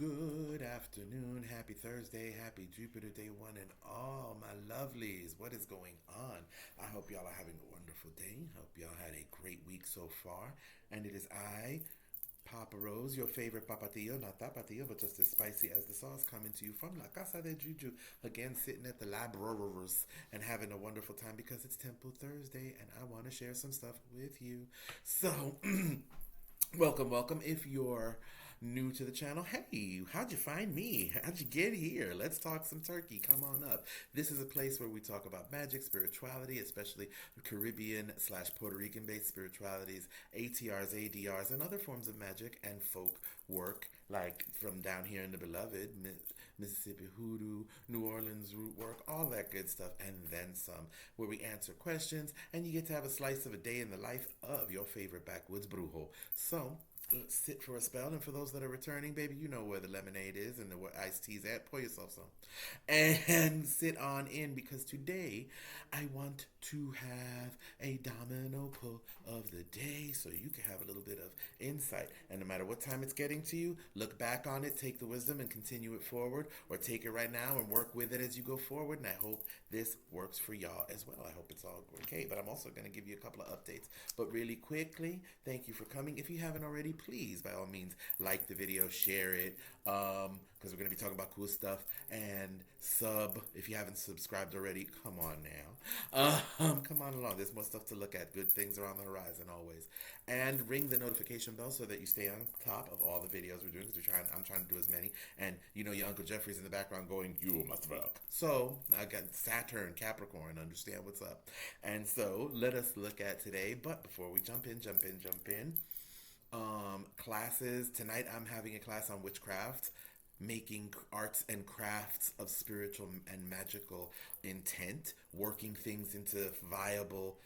Good afternoon, happy Thursday, happy Jupiter Day 1 and all my lovelies. What is going on? I hope y'all are having a wonderful day. Hope y'all had a great week so far. And it is I, Papa Rose, your favorite papatillo, not tapatillo, but just as spicy as the sauce, coming to you from La Casa de Juju. Again, sitting at the libraries and having a wonderful time because it's Temple Thursday and I want to share some stuff with you. So, welcome. If you're new to the channel, hey, how'd you find me? How'd you get here? Let's talk some turkey. Come on up. This is a place where we talk about magic, spirituality, especially Caribbean / Puerto Rican based spiritualities, ATRs, ADRs, and other forms of magic and folk work, like from down here in the beloved Mississippi hoodoo, New Orleans root work, all that good stuff, and then some, where we answer questions and you get to have a slice of a day in the life of your favorite backwoods brujo. So, let's sit for a spell, and for those that are returning, baby, you know where the lemonade is and where iced tea's at. Pour yourself some and sit on in, because today I want to have a domino pull of the day so you can have a little bit of insight. And no matter what time it's getting to you, look back on it, take the wisdom and continue it forward, or take it right now and work with it as you go forward. And I hope this works for y'all as well. I hope it's all okay. But I'm also going to give you a couple of updates. But really quickly, thank you for coming. If you haven't already, please, by all means, like the video, share it, because we're going to be talking about cool stuff, and sub if you haven't subscribed already. Come on now. Come on along. There's more stuff to look at. Good things are on the horizon always. And ring the notification bell so that you stay on top of all the videos we're doing, because I'm trying to do as many. And you know your Uncle Jeffrey's in the background going, you must work. So I got Saturn, Capricorn, understand what's up. And so let us look at today. But before we jump in. Classes. Tonight I'm having a class on witchcraft, making arts and crafts of spiritual and magical intent, working things into viable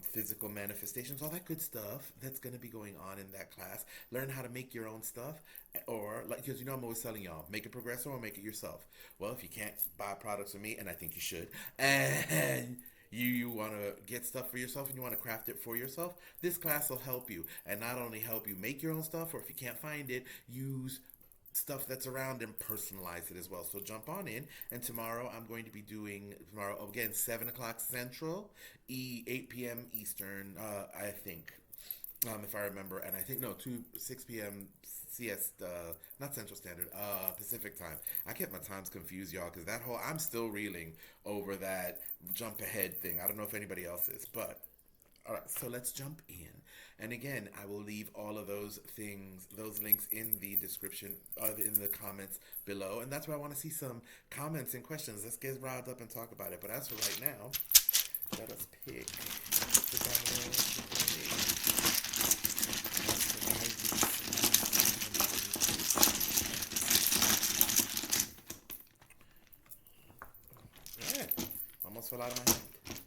physical manifestations, all that good stuff that's going to be going on in that class. Learn how to make your own stuff, or like, because you know I'm always telling y'all, make it progressive or make it yourself. Well, if you can't buy products from me, and I think you should, and you want to get stuff for yourself and you want to craft it for yourself, this class will help you. And not only help you make your own stuff, or if you can't find it, use stuff that's around and personalize it as well. So jump on in. And tomorrow I'm going to be doing, tomorrow again, 7 o'clock Central, 8 p.m. Eastern, I think. If I remember, and I think, no, 6 p.m. Not Central Standard, Pacific time. I kept my times confused, y'all, because I'm still reeling over that jump ahead thing. I don't know if anybody else is, but all right, so let's jump in. And again, I will leave all of those things, those links in the description, in the comments below. And that's why I want to see some comments and questions. Let's get riled up and talk about it. But as for right now, let us pick the domino. Yeah, almost fell out of my hand.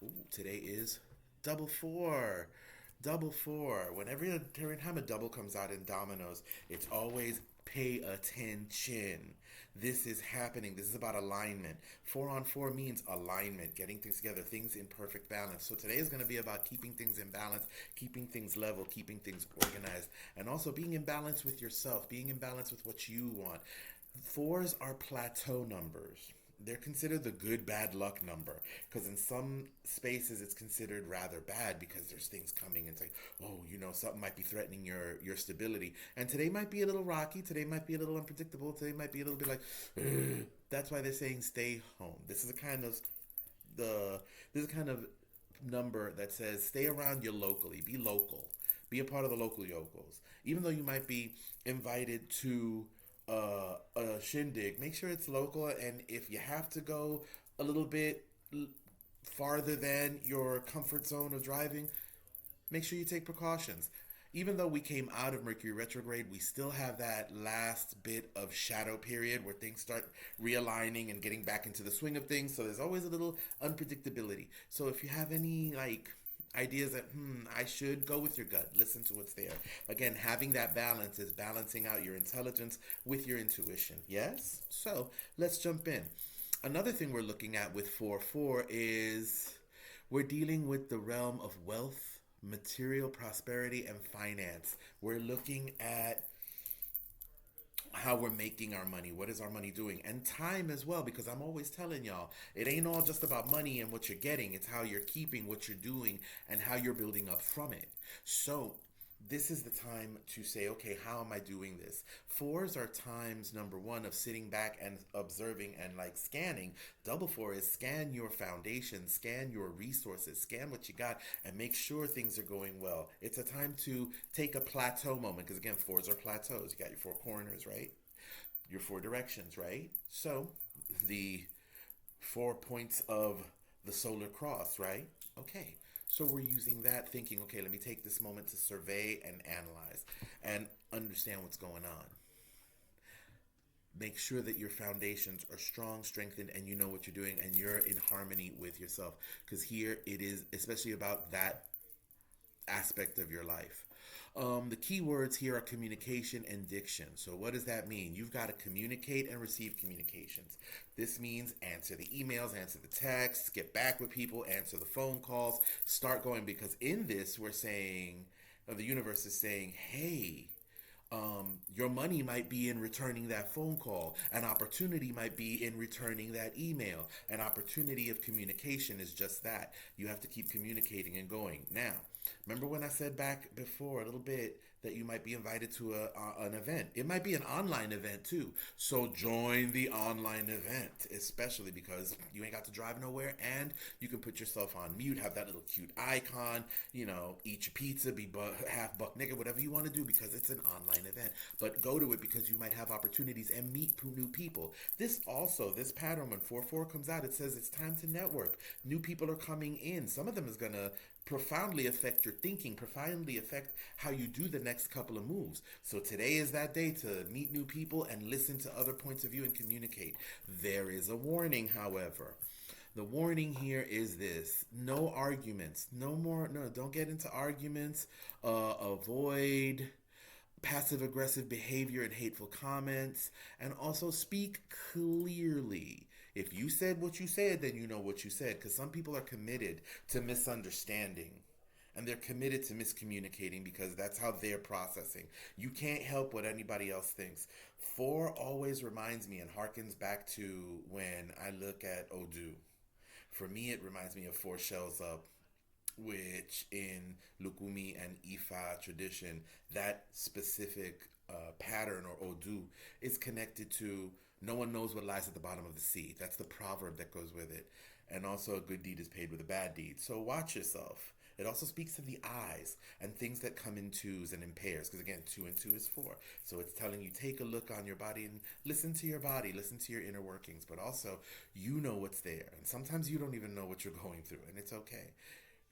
Ooh, today is double four. Double four. Whenever every time a double comes out in dominoes, it's always pay attention. This is happening. This is about alignment. 4 on 4 means alignment, getting things together, things in perfect balance. So today is going to be about keeping things in balance, keeping things level, keeping things organized, and also being in balance with yourself, being in balance with what you want. 4s are plateau numbers. They're considered the good bad luck number, because in some spaces it's considered rather bad because there's things coming and it's like, oh, you know, something might be threatening your stability. And today might be a little rocky, today might be a little unpredictable, today might be a little bit like, ugh. That's why they're saying stay home. This is a kind of number that says stay around you locally, be local, be a part of the local yokels. Even though you might be invited to a shindig, make sure it's local, and if you have to go a little bit farther than your comfort zone of driving, make sure you take precautions. Even though we came out of Mercury retrograde, we still have that last bit of shadow period where things start realigning and getting back into the swing of things, so there's always a little unpredictability. So if you have any ideas that, I should go with your gut, listen to what's there. Again, having that balance is balancing out your intelligence with your intuition. Yes? So let's jump in. Another thing we're looking at with 4-4 is we're dealing with the realm of wealth, material prosperity, and finance. We're looking at how we're making our money, what is our money doing, and time as well, because I'm always telling y'all, it ain't all just about money and what you're getting, it's how you're keeping what you're doing and how you're building up from it. So this is the time to say, okay, how am I doing this? Fours are times, number one, of sitting back and observing and like scanning. Double four is scan your foundation, scan your resources, scan what you got, and make sure things are going well. It's a time to take a plateau moment, because again, fours are plateaus. You got your four corners, right? Your four directions, right? So the 4 points of the solar cross, right? Okay. So we're using that thinking, okay, let me take this moment to survey and analyze and understand what's going on. Make sure that your foundations are strong, strengthened, and you know what you're doing and you're in harmony with yourself. Because here it is, especially about that aspect of your life. The key words here are communication and diction. So what does that mean? You've got to communicate and receive communications. This means answer the emails, answer the texts, get back with people, answer the phone calls, start going, because in this we're saying, or the universe is saying, hey, your money might be in returning that phone call. An opportunity might be in returning that email. An opportunity of communication is just that. You have to keep communicating and going. Now, remember when I said back before a little bit that you might be invited to an event? It might be an online event too. So join the online event, especially because you ain't got to drive nowhere and you can put yourself on mute, have that little cute icon, eat your pizza, be half buck naked, whatever you want to do, because it's an online event. But go to it because you might have opportunities and meet new people. This pattern, when 4-4 comes out, it says it's time to network. New people are coming in. Some of them is going to profoundly affect your thinking, profoundly affect how you do the next couple of moves. So today is that day to meet new people and listen to other points of view and communicate. There is a warning, however. The warning here is this: no arguments, don't get into arguments, avoid passive aggressive behavior and hateful comments, and also speak clearly. If you said what you said, then you know what you said, because some people are committed to misunderstanding and they're committed to miscommunicating because that's how they're processing. You can't help what anybody else thinks. 4 always reminds me and harkens back to when I look at Odu. For me, it reminds me of 4 shells up, which in Lukumi and Ifa tradition, that specific pattern or Odu is connected to no one knows what lies at the bottom of the sea. That's the proverb that goes with it. And also, a good deed is paid with a bad deed. So watch yourself. It also speaks to the eyes and things that come in twos and in pairs. Because again, 2 and 2 is 4. So it's telling you, take a look on your body and listen to your body, listen to your inner workings. But also, you know what's there. And sometimes you don't even know what you're going through. And it's okay.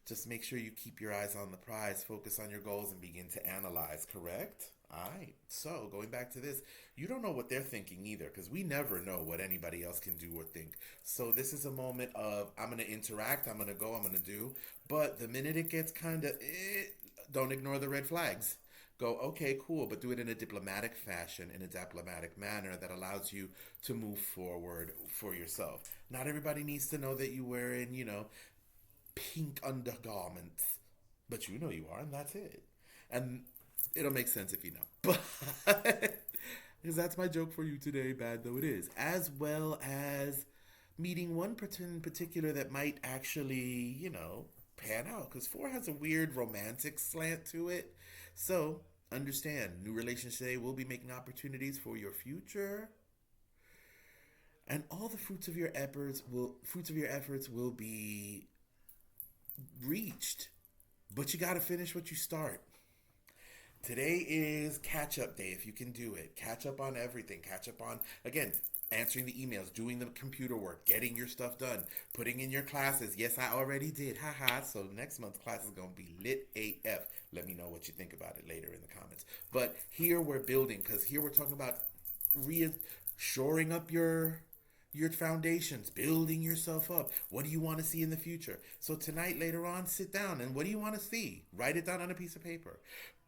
Just make sure you keep your eyes on the prize, focus on your goals, and begin to analyze, correct? All right. So going back to this, you don't know what they're thinking either, because we never know what anybody else can do or think. So this is a moment of, I'm going to interact, I'm going to go, I'm going to do. But the minute it gets kind of, don't ignore the red flags. Go, okay, cool, but do it in a diplomatic fashion, in a diplomatic manner that allows you to move forward for yourself. Not everybody needs to know that you're wearing, pink undergarments, but you know you are, and that's it. And it'll make sense if you know. But because that's my joke for you today, bad though it is. As well as meeting one person in particular that might actually, pan out. Because 4 has a weird romantic slant to it. So understand, new relationship today will be making opportunities for your future. And all the fruits of your efforts will be reached. But you got to finish what you start. Today is catch-up day, if you can do it. Catch up on everything. Catch up on, again, answering the emails, doing the computer work, getting your stuff done, putting in your classes. Yes, I already did. Haha. So next month's class is going to be lit AF. Let me know what you think about it later in the comments. But here we're building, because here we're talking about shoring up your foundations, building yourself up. What do you want to see in the future? So tonight, later on, sit down and what do you want to see? Write it down on a piece of paper.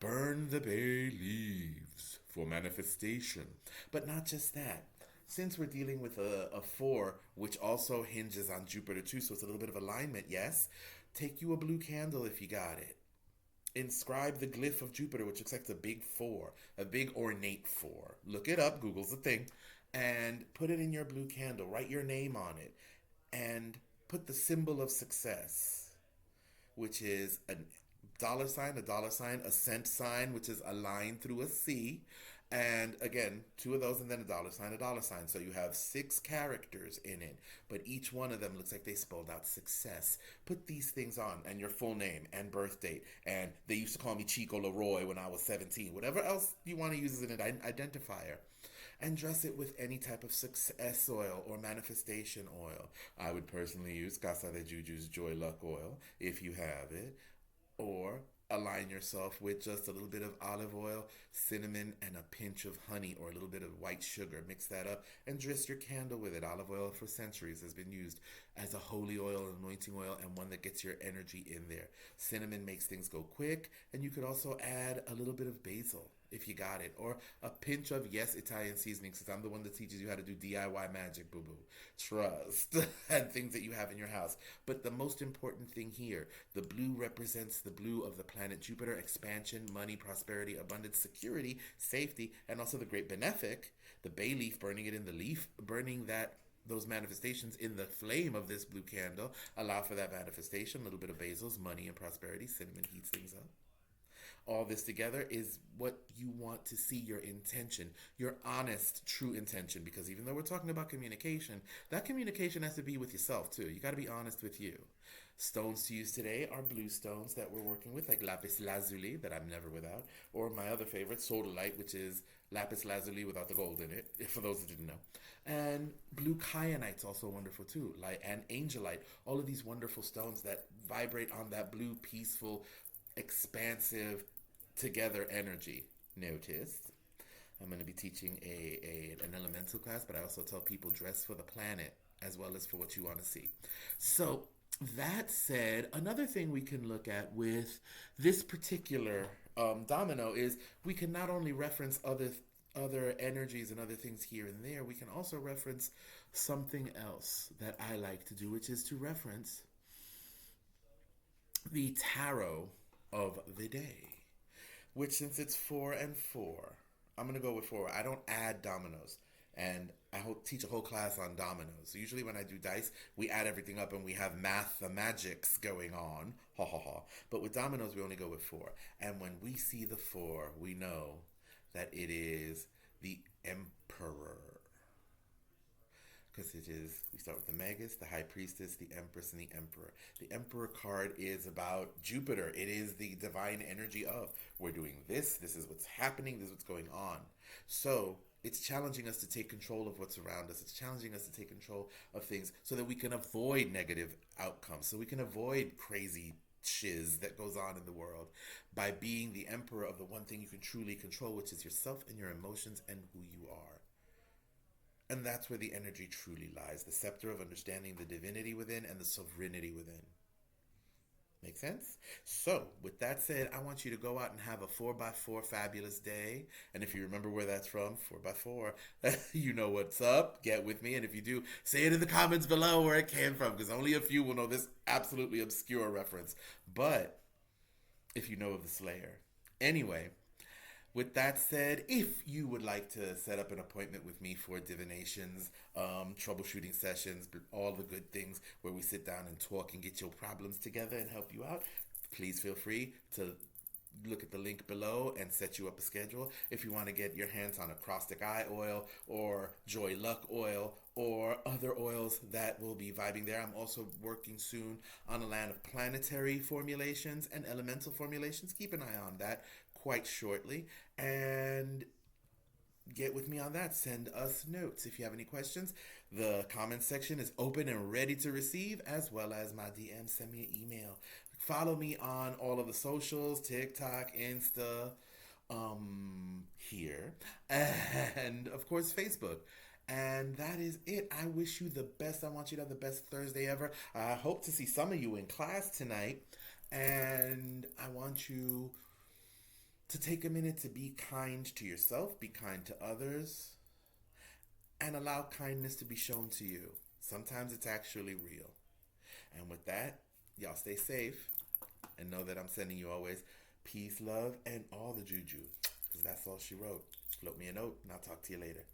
Burn the bay leaves for manifestation. But not just that. Since we're dealing with a 4, which also hinges on Jupiter too, so it's a little bit of alignment, yes? Take you a blue candle if you got it. inscribe the glyph of Jupiter, which looks like a big four, a big ornate four. Look it up, Google's a thing, and put it in your blue candle. Write your name on it, and put the symbol of success, which is a dollar sign, a cent sign, which is a line through a C, and again, two of those, and then a dollar sign, a dollar sign. So you have 6 characters in it, but each one of them looks like they spelled out success. Put these things on, and your full name and birth date, and they used to call me Chico Leroy when I was 17. Whatever else you want to use as an identifier. And dress it with any type of success oil or manifestation oil. I would personally use Casa de Juju's Joy Luck oil if you have it, or align yourself with just a little bit of olive oil, cinnamon, and a pinch of honey or a little bit of white sugar. Mix that up and dress your candle with it. Olive oil for centuries has been used as a holy oil, anointing oil, and one that gets your energy in there. Cinnamon makes things go quick, and you could also add a little bit of basil if you got it, or a pinch of, yes, Italian seasonings, because I'm the one that teaches you how to do DIY magic, boo-boo. Trust. And things that you have in your house. But the most important thing here, the blue represents the blue of the planet Jupiter, expansion, money, prosperity, abundance, security, safety, and also the great benefic, the bay leaf, burning it in the leaf, burning those manifestations in the flame of this blue candle, allow for that manifestation. A little bit of basil's, money and prosperity. Cinnamon heats things up. All this together is what you want to see, your intention, your honest, true intention. Because even though we're talking about communication, that communication has to be with yourself too. You got to be honest with you. Stones to use today are blue stones that we're working with, like lapis lazuli, that I'm never without, or my other favorite, sodalite, which is lapis lazuli without the gold in it, for those that didn't know. And blue kyanite's also wonderful too, and angelite. All of these wonderful stones that vibrate on that blue, peaceful, expansive, together energy. Notice I'm going to be teaching an elemental class, but I also tell people dress for the planet as well as for what you want to see. So that said, another thing we can look at with this particular domino is we can not only reference other energies and other things here and there, we can also reference something else that I like to do, which is to reference the tarot of the day, which, since it's 4 and 4, I'm going to go with 4. I don't add dominoes, and I teach a whole class on dominoes. So usually when I do dice, we add everything up and we have magics going on, ha ha ha. But with dominoes, we only go with 4. And when we see the 4, we know that it is the Emperor. Because we start with the Magus, the High Priestess, the Empress, and the Emperor. The Emperor card is about Jupiter. It is the divine energy of, we're doing this is what's happening, this is what's going on. So it's challenging us to take control of what's around us. It's challenging us to take control of things so that we can avoid negative outcomes, so we can avoid crazy shiz that goes on in the world by being the emperor of the one thing you can truly control, which is yourself and your emotions and who you are. And that's where the energy truly lies, the scepter of understanding the divinity within and the sovereignty within. Make sense? So, with that said, I want you to go out and have a 4x4 fabulous day. And if you remember where that's from, 4x4, you know what's up. Get with me. And if you do, say it in the comments below where it came from, because only a few will know this absolutely obscure reference. But if you know of the Slayer. Anyway, with that said, if you would like to set up an appointment with me for divinations, troubleshooting sessions, all the good things where we sit down and talk and get your problems together and help you out, please feel free to look at the link below and set you up a schedule. If you want to get your hands on acrostic eye oil or joy luck oil or other oils that will be vibing there. I'm also working soon on a line of planetary formulations and elemental formulations. Keep an eye on that quite shortly, and get with me on that. Send us notes if you have any questions. The comments section is open and ready to receive, as well as my DM. Send me an email. Follow me on all of the socials, TikTok, Insta, here, and of course Facebook. And that is it. I wish you the best. I want you to have the best Thursday ever. I hope to see some of you in class tonight, and I want you to take a minute to be kind to yourself, be kind to others, and allow kindness to be shown to you. Sometimes it's actually real. And with that, y'all stay safe and know that I'm sending you always Peace, love, and all the juju. Because that's all she wrote. Float me a note, and I'll talk to you later.